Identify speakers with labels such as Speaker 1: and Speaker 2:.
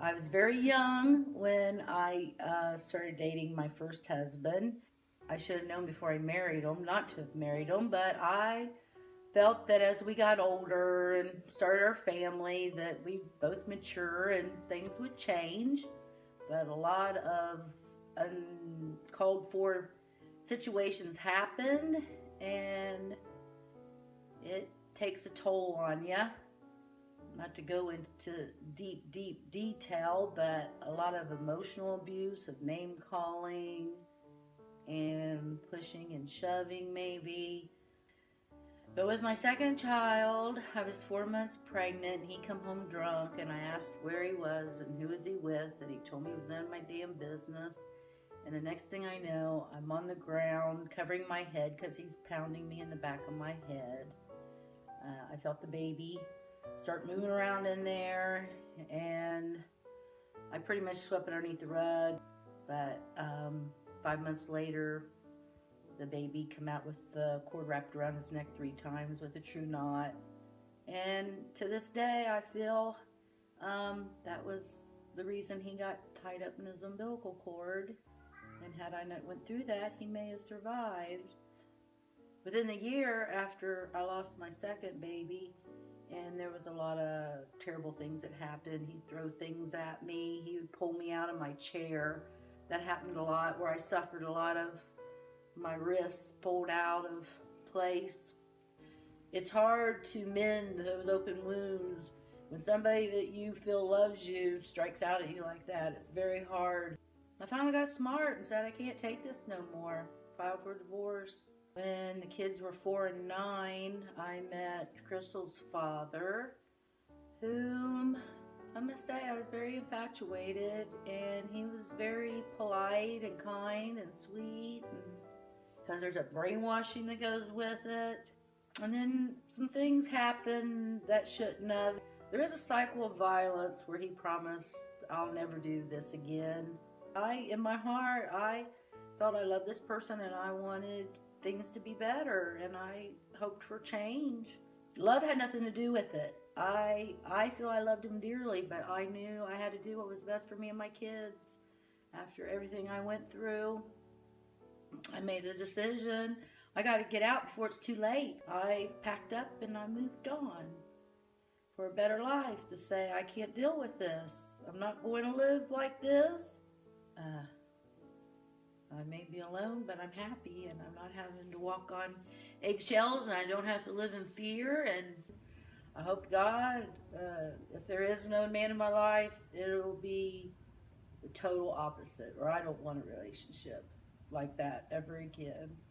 Speaker 1: I was very young when I started dating my first husband. I should have known before I married him not to have married him, but I felt that as we got older and started our family that we both mature and things would change. But a lot of uncalled for situations happened and it takes a toll on you. Not to go into deep detail, but a lot of emotional abuse, of name calling and pushing and shoving, maybe. But with my second child, I was 4 months pregnant. He come home drunk, and I asked where he was and who was he with, and he told me he was none of my damn business. And the next thing I know, I'm on the ground covering my head because he's pounding me in the back of my head. I felt the baby start moving around in there, and I pretty much swept it underneath the rug. But 5 months later, the baby come out with the cord wrapped around his neck 3 times with a true knot. And to this day, I feel that was the reason he got tied up in his umbilical cord. And had I not went through that, he may have survived. Within a year after I lost my second baby, and there was a lot of terrible things that happened. He'd throw things at me. He would pull me out of my chair. That happened a lot, where I suffered a lot of my wrists pulled out of place. It's hard to mend those open wounds when somebody that you feel loves you strikes out at you like that. It's very hard. I finally got smart and said I can't take this no more. Filed for divorce. When the kids were 4 and 9, I met Crystal's father, whom I must say I was very infatuated, and he was very polite and kind and sweet, and because there's a brainwashing that goes with it. And then some things happen that shouldn't have. There is a cycle of violence where he promised, I'll never do this again. In my heart, I felt I loved this person and I wanted things to be better, and I hoped for change. Love had nothing to do with it. I feel I loved him dearly, but I knew I had to do what was best for me and my kids. After everything I went through, I made a decision. I got to get out before it's too late. I packed up and I moved on for a better life, to say I can't deal with this. I'm not going to live like this. Uh, I may be alone, but I'm happy, and I'm not having to walk on eggshells, and I don't have to live in fear. And I hope God, if there is no man in my life, it'll be the total opposite, or I don't want a relationship like that ever again.